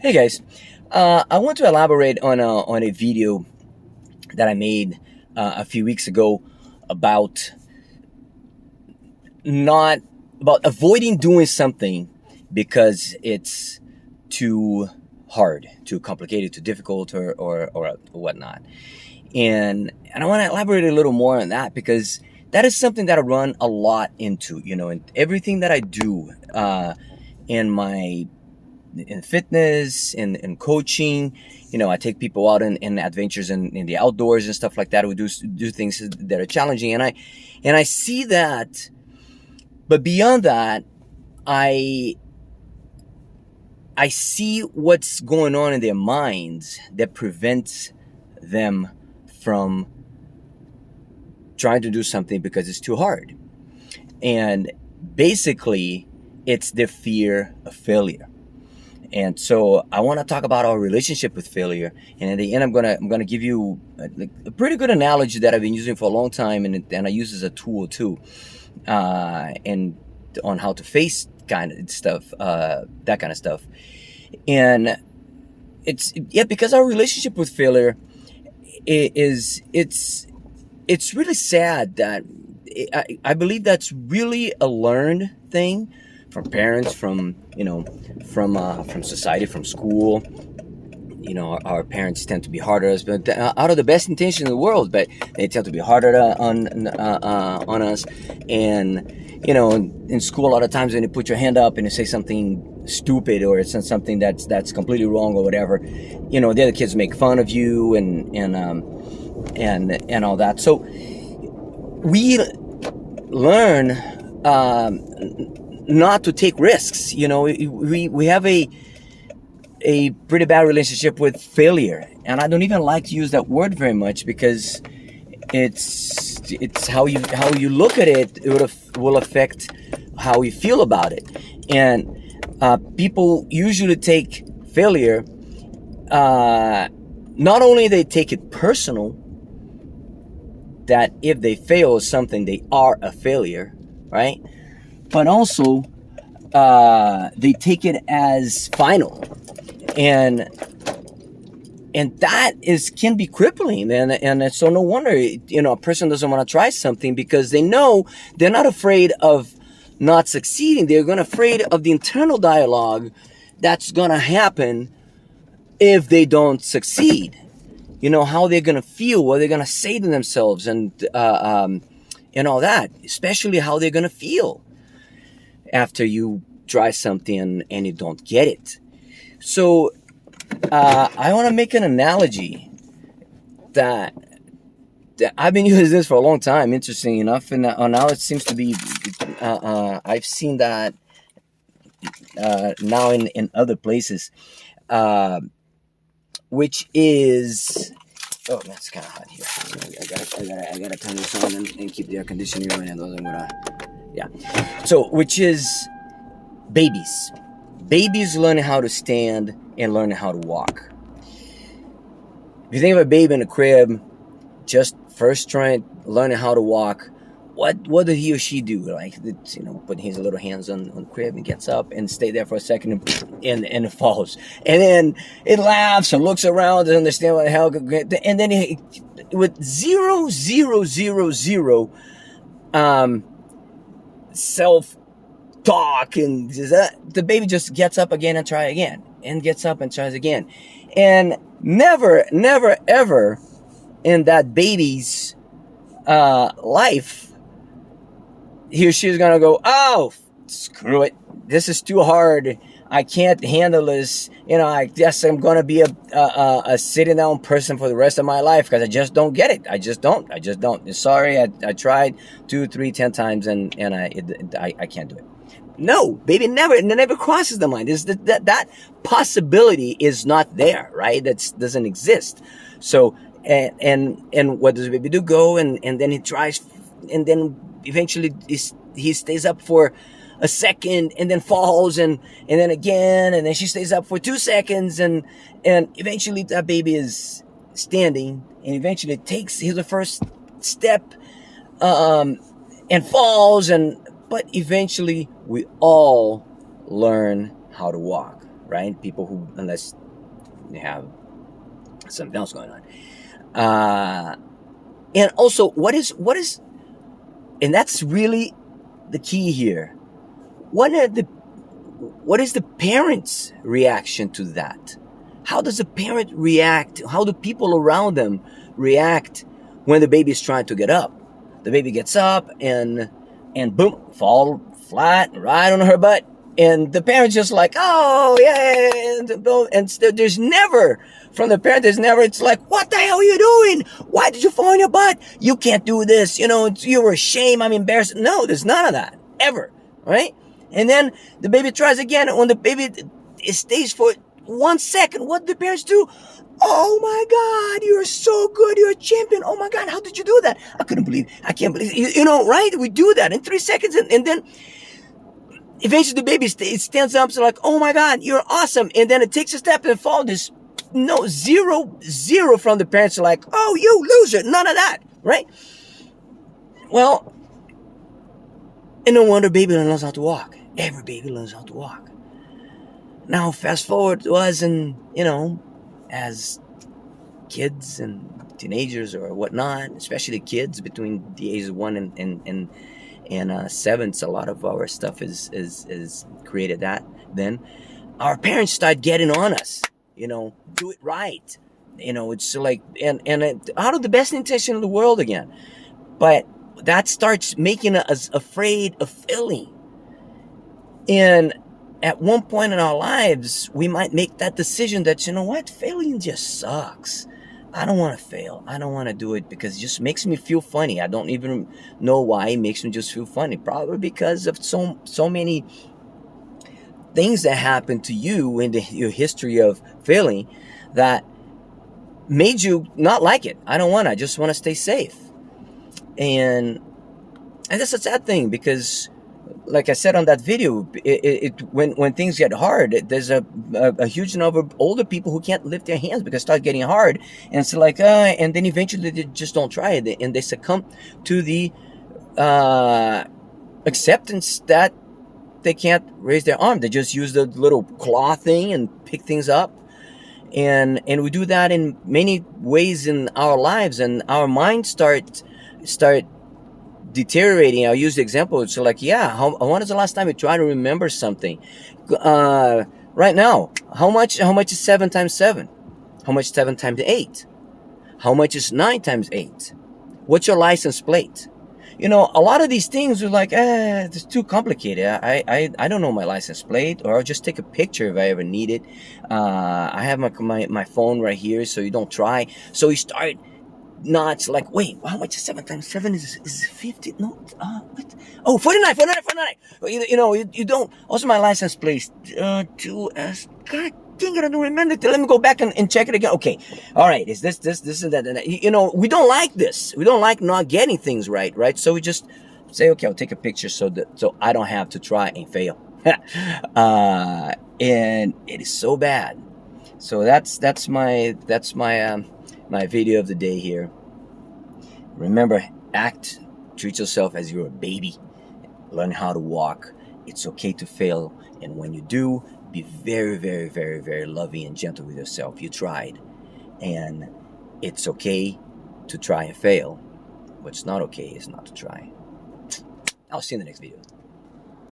Hey guys, I want to elaborate on a video that I made a few weeks ago about not about avoiding doing something because it's too hard, too complicated, too difficult, or whatnot. And I want to elaborate a little more on that because that is something that I run a lot into. And everything that I do in my in fitness and coaching. I take people out in adventures in the outdoors and stuff like that. We do things that are challenging, and I see that. But beyond that, I I see what's going on in their minds that prevents them from trying to do something because it's too hard. And basically, it's the fear of failure. And so I want to talk about our relationship with failure. And in the end, I'm gonna give you a pretty good analogy that I've been using for a long time, and I use as a tool too, and on how to face kind of stuff, that kind of stuff. And because our relationship with failure is it's really sad that I believe that's really a learned thing from parents, from society, from school. Our parents tend to be harder on us, but out of the best intention in the world, but they tend to be harder on us. And in school, a lot of times when you put your hand up and you say something stupid or it's something that's completely wrong or whatever, the other kids make fun of you and all that. So we learn not to take risks. We have a pretty bad relationship with failure, and I don't even like to use that word very much because it's how you look at it. It will affect how you feel about it. And people usually take failure, not only they take it personal, that if they fail at something they are a failure, right? But also they take it as final, and that can be crippling. And so no wonder a person doesn't want to try something, because they know they're not afraid of not succeeding. They're afraid of the internal dialogue that's gonna happen if they don't succeed. How they're gonna feel, what they're gonna say to themselves, and all that. Especially how they're gonna feel after you try something and you don't get it. So I want to make an analogy that I've been using this for a long time, interesting enough, and now it seems to be I've seen that now in other places, which is, oh man, it's kind of hot here. I gotta turn this on and keep the air conditioning running. Otherwise I'm gonna, yeah. So, which is babies learning how to stand and learning how to walk. If you think of a baby in a crib, just first learning how to walk, what does he or she do? Like, putting his little hands on the crib and gets up and stay there for a second and it falls. And then it laughs and looks around to understand what the hell. And then with zero self talk, and the baby just gets up again and try again, and gets up and tries again. And never ever in that baby's life, he or she is gonna go, oh, screw it, this is too hard, I can't handle this. I guess I'm gonna be a sitting down person for the rest of my life because I just don't get it. I just don't. Sorry, I tried 2, 3, 10 times and I can't do it. No, baby, it never crosses the mind. That possibility is not there, right? That doesn't exist. So and what does the baby do? Go and then he tries, and then eventually he stays up for a second and then falls, and then again, and then she stays up for 2 seconds, and eventually that baby is standing, and eventually takes the first step and falls, but eventually we all learn how to walk, right? People who, unless they have something else going on. And also, what is, and that's really the key here. What is the parent's reaction to that? How does the parent react? How do people around them react when the baby is trying to get up? The baby gets up and boom, fall flat right on her butt. And the parent's just like, oh, yeah. And there's never, from the parent, it's like, what the hell are you doing? Why did you fall on your butt? You can't do this. You were ashamed. I'm embarrassed. No, there's none of that, ever, right? And then the baby tries again. And when the baby it stays for 1 second, what do the parents do? Oh my God, you're so good. You're a champion. Oh my God, how did you do that? I can't believe it. Right? We do that in 3 seconds. And then eventually the baby it stands up. So like, oh my God, you're awesome. And then it takes a step and falls. There's zero from the parents. Are like, oh, you loser. None of that. Right? Well, and no wonder baby learns how to walk. Every baby learns how to walk. Now, fast forward to us and, as kids and teenagers or whatnot, especially kids between the ages of 1 and 7, so a lot of our stuff is created that then. Our parents start getting on us, do it right. It's like, and out of the best intention of the world again. But that starts making us afraid of failing. And at one point in our lives, we might make that decision that, failing just sucks. I don't want to fail. I don't want to do it because it just makes me feel funny. I don't even know why it makes me just feel funny. Probably because of so many things that happened to you in your history of failing that made you not like it. I just want to stay safe. And that's a sad thing because, like I said on that video, when things get hard, there's a huge number of older people who can't lift their hands because it starts getting hard, and it's like, and then eventually they just don't try it, and they succumb to the acceptance that they can't raise their arm. They just use the little claw thing and pick things up, and we do that in many ways in our lives, and our minds start deteriorating. I'll use the example. It's like, when is the last time you tried to remember something? Right now, how much is 7 times 7? How much is 7 times 8? How much is 9 times 8? What's your license plate? A lot of these things are like, it's too complicated. I don't know my license plate, or I'll just take a picture if I ever need it. I have my phone right here, so you don't try. So you start not like, wait, how much is 7 times 7 is 50? No, what? Oh, 49. You don't. Also, my license plate, 2S. God dang it, I don't remember it. Let me go back and check it again. Okay, all right, is this and that? We don't like this. We don't like not getting things right? So we just say, okay, I'll take a picture so I don't have to try and fail. And it is so bad. So that's my video of the day here. Remember, treat yourself as you're a baby. Learn how to walk. It's okay to fail. And when you do, be very, very, very, very loving and gentle with yourself. You tried. And it's okay to try and fail. What's not okay is not to try. I'll see you in the next video.